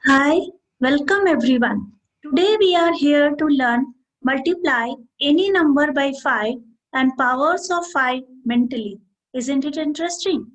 Hi, welcome everyone. Today we are here to learn multiply any number by 5 and powers of 5 mentally. Isn't it interesting?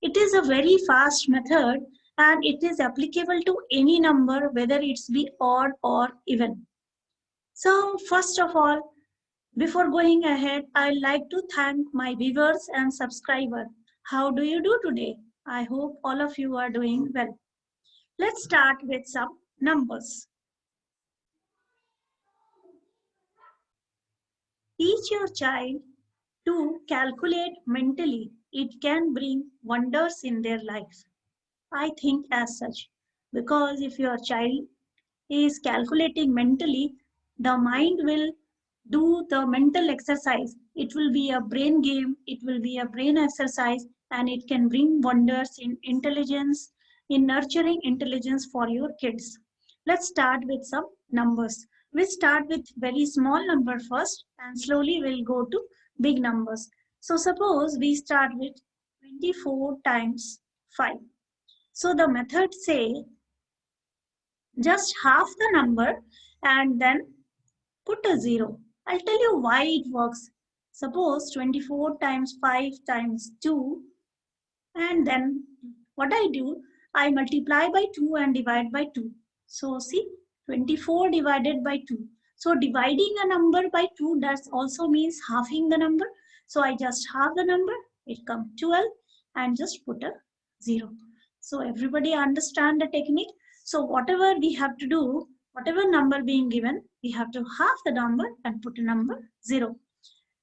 It is a very fast method and it is applicable to any number whether it's be odd or even. So first of all, before going ahead, I'd like to thank my viewers and subscribers. How do you do today? I hope all of you are doing well. Let's start with some numbers. Teach your child to calculate mentally. It can bring wonders in their life. I think as such. Because if your child is calculating mentally, the mind will do the mental exercise. It will be a brain game, it will be a brain exercise, and it can bring wonders in intelligence, in nurturing intelligence for your kids. Let's start with some numbers. We start with very small number first and slowly we'll go to big numbers. So suppose we start with 24 times 5. So the method say just half the number and then put a 0. I'll tell you why it works. Suppose 24 times 5 times 2 and then what I do, I multiply by 2 and divide by 2. So see 24 divided by 2. So dividing a number by 2 that also means halving the number. So I just halve the number, it comes 12 and just put a 0. So everybody understand the technique. So whatever we have to do, whatever number being given, we have to halve the number and put a number 0.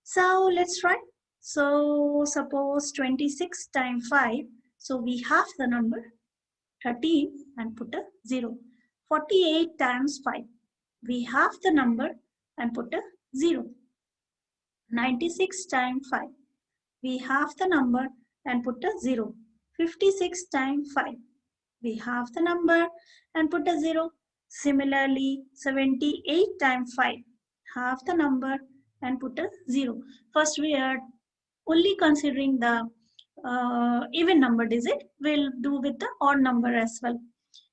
So let's try. So suppose 26 times 5. So we halve the number 13 and put a 0. 48 times 5. We halve the number and put a 0. 96 times 5. We halve the number and put a 0. 56 times 5. We halve the number and put a 0. Similarly, 78 times 5. Half the number and put a 0. First we are only considering the even number digit. We'll do with the odd number as well.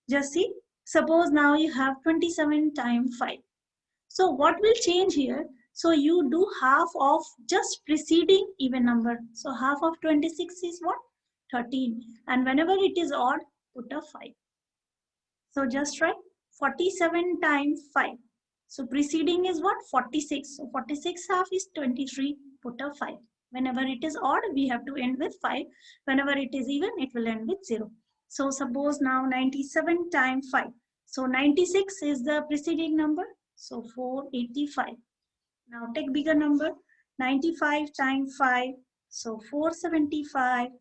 Just see, suppose now you have 27 times 5. So what will change here? So you do half of just preceding even number. So half of 26 is what? 13. And whenever it is odd, put a 5. So just write 47 times 5. So preceding is what? 46. So 46 half is 23. Put a 5. Whenever it is odd, we have to end with 5. Whenever it is even, it will end with 0. So suppose now 97 times 5. So 96 is the preceding number. So 485. Now take bigger number. 95 times 5. So 475.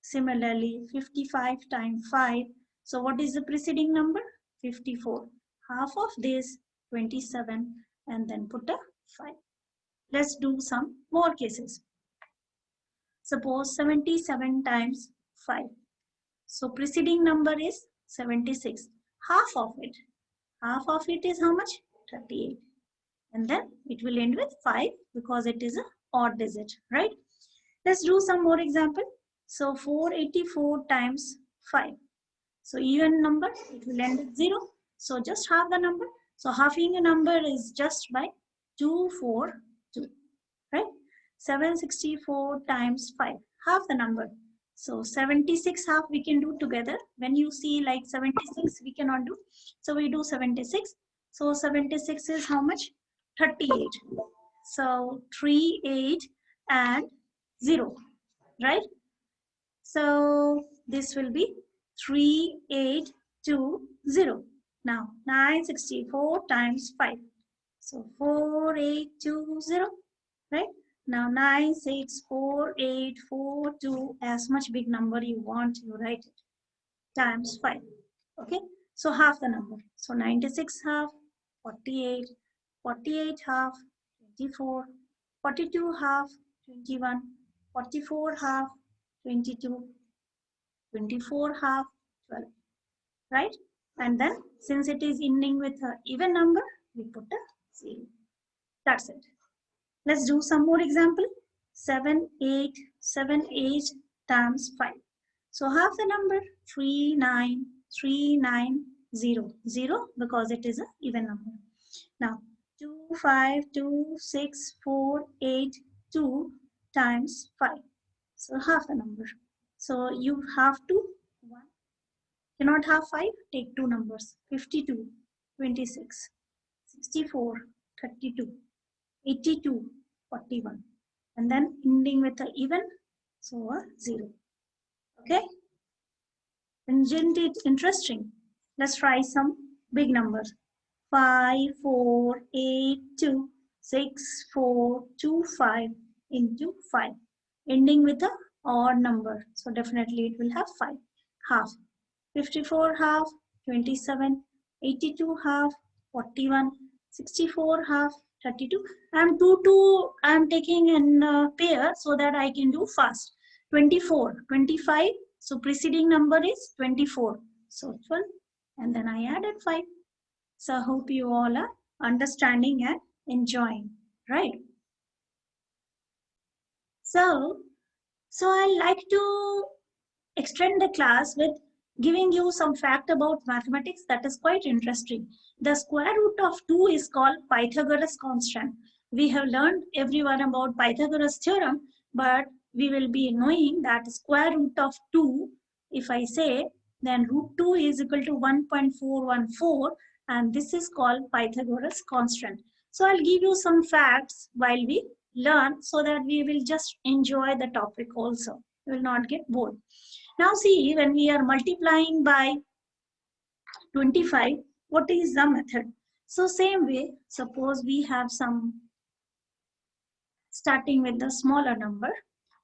Similarly, 55 times 5. So what is the preceding number? 54. Half of this, 27, and then put a 5. Let's do some more cases. Suppose 77 times 5. So preceding number is 76. Half of it is how much? 38. And then it will end with 5 because it is an odd digit, right? Let's do some more example. So 484 times 5. So even number, it will end with 0. So just half the number. So halving a number is just by 242, right? 764 times 5, half the number. So 76 half we can do together. When you see like 76, we cannot do. So we do 76. So 76 is how much? 38. So 3, 8 and 0, right? So this will be 3820. Now 964 times 5. So 4820, right? Now 964842, as much big number you want, you write it, times 5. Okay, so half the number. So 96 half, 48, 48 half, 24, 42 half, 21, 44 half, 22, 24 half, 12, right? And then since it is ending with an even number, we put a 0. That's it. Let's do some more example. 7 8 times 5. So half the number 3939. 0. 0 because it is an even number. Now 2, 5, 2, 6, 4, 8, 2 times 5. So half a number. So you have to, 1, cannot have 5, take two numbers, 52, 26, 64, 32, 82, 41. And then ending with an even, so a 0. Okay? Isn't it interesting? Let's try some big numbers. 5, 4, 8, 2, 6, 4, 2, 5 into 5. Ending with a odd number. So definitely it will have 5. Half. 54 half, 27, 82 half, 41, 64 half, 32. I'm taking in pair so that I can do fast. 24, 25. So preceding number is 24. So 12. And then I added 5. So I hope you all are understanding and enjoying, right? So I like to extend the class with giving you some fact about mathematics that is quite interesting. The square root of 2 is called Pythagoras constant. We have learned everyone about Pythagoras theorem, but we will be knowing that square root of 2, if I say, then root 2 is equal to 1.414, and this is called Pythagoras constant. So I'll give you some facts while we learn so that we will just enjoy the topic also. We will not get bored. Now see, when we are multiplying by 25, what is the method? So same way, suppose we have some starting with the smaller number.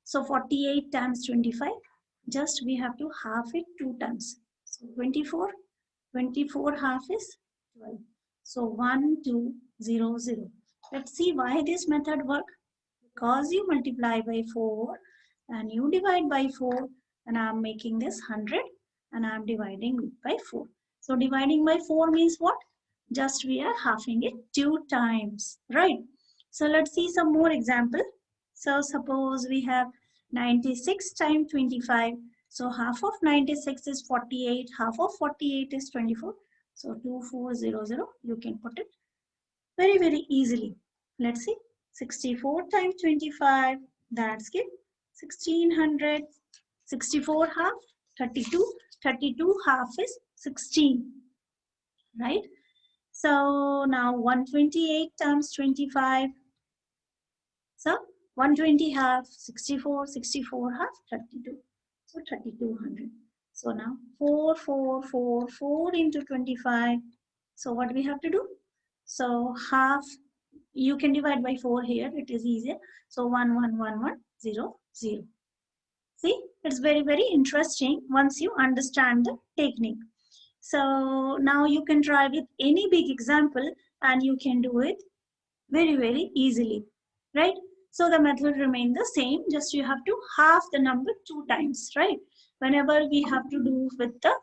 So 48 times 25, just we have to half it 2 times. So 24, 24 half is 12. So 1, 2, 0, 0. Let's see why this method work. Because you multiply by 4 and you divide by 4, and I'm making this 100 and I'm dividing it by 4. So dividing by 4 means what? Just we are halving it 2 times, right? So let's see some more example. So suppose we have 96 times 25. So half of 96 is 48, half of 48 is 24. So 2400, you can put it very, very easily. Let's see. 64 times 25, that's give 1600. 64 half, 32. 32 half is 16, right? So now 128 times 25. So 120 half, 64, 64 half, 32. So 3200. So now 4, 4, 4, 4 into 25. So what we have to do? So half, you can divide by 4 here, it is easier. So 1, 1, 1, 1, 0, 0. See, it's very, very interesting once you understand the technique. So now you can try with any big example and you can do it very, very easily, right? So the method remains the same, just you have to half the number 2 times, right? Whenever we have to do with the,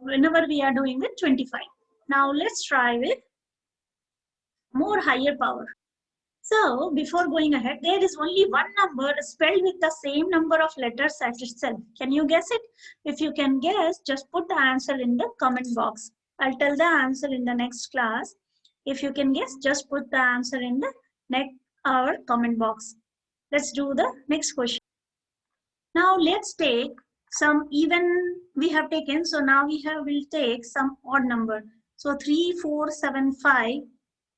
whenever we are doing with 25. Now let's try with more higher power. So before going ahead, there is only one number spelled with the same number of letters as itself. Can you guess it? If you can guess, just put the answer in the comment box. I'll tell the answer in the next class. If you can guess, just put the answer in the next our comment box. Let's do the next question. Now let's take some even we have taken. So now will take some odd number. So 3475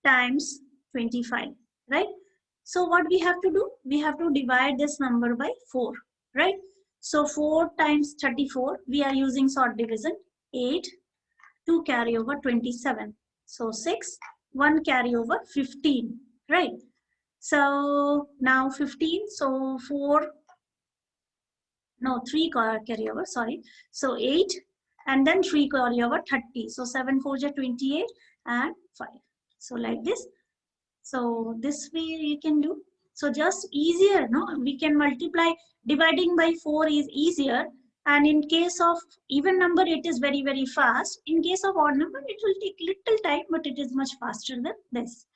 times 25, right? So what we have to do? We have to divide this number by 4, right? So 4 times 34, we are using sort division. 8, 2 carry over 27. So 6, 1 carry over 15, right? So now 15, so 4, no, 3 carry over, sorry. So 8 and then 3 carry over 30. So 7 4 is 28 and 5. So like this. So this way you can do. So just easier, no? We can multiply, dividing by 4 is easier. And in case of even number, it is very, very fast. In case of odd number, it will take little time, but it is much faster than this.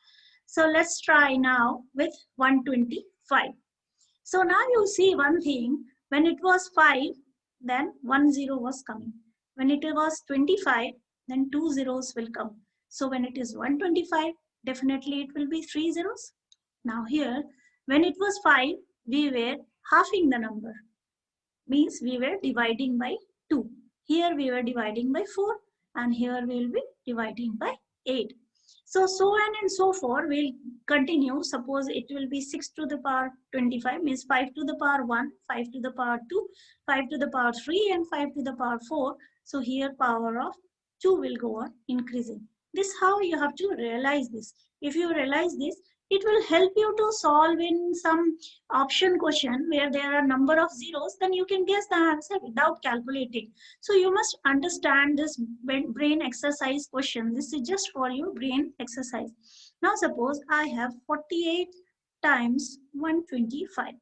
So let's try now with 125. So now you see one thing, when it was 5, then 10 was coming. When it was 25, then 2 zeros will come. So when it is 125, definitely it will be 3 zeros. Now here, when it was 5, we were halving the number. Means we were dividing by 2. Here we were dividing by 4, and here we will be dividing by 8. So on and so forth will continue. Suppose it will be 6 to the power 25, means 5 to the power 1, 5 to the power 2, 5 to the power 3, and 5 to the power 4. So here power of 2 will go on increasing. This how you have to realize this. If you realize this, it will help you to solve in some option question where there are number of zeros, then you can guess the answer without calculating. So you must understand this brain exercise question. This is just for your brain exercise. Now suppose I have 48 times 125.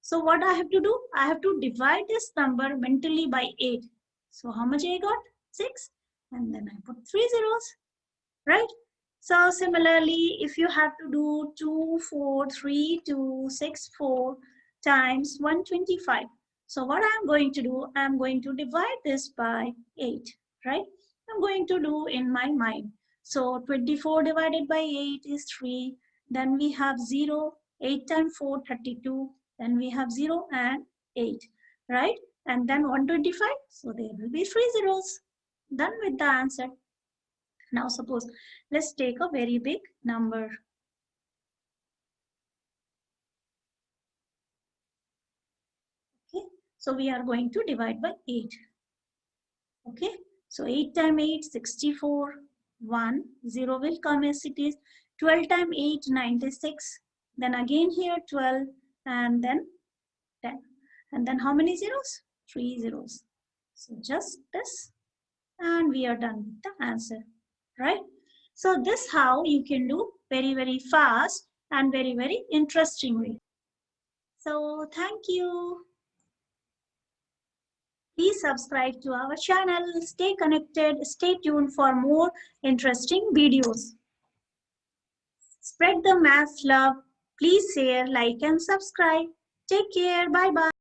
So what I have to do? I have to divide this number mentally by 8. So how much I got? 6. And then I put 3 zeros, right? So similarly, if you have to do 2, 4, 3, 2, 6, 4 times 125. So what I'm going to do, I'm going to divide this by 8, right? I'm going to do in my mind. So 24 divided by 8 is 3. Then we have 0, 8 times 4, 32. Then we have 0 and 8, right? And then 125. So there will be 3 zeros. Done with the answer. Now suppose, let's take a very big number. Okay, so we are going to divide by 8. Okay, so 8 times 8, 64, 1, 0 will come as it is. 12 times 8, 96. Then again here 12 and then 10. And then how many zeros? 3 zeros. So just this, and we are done with the answer, right? So this how you can do very fast and very interesting way. So thank you. Please subscribe to our channel. Stay connected. Stay tuned for more interesting videos. Spread the math love. Please share, like and subscribe. Take care. Bye bye.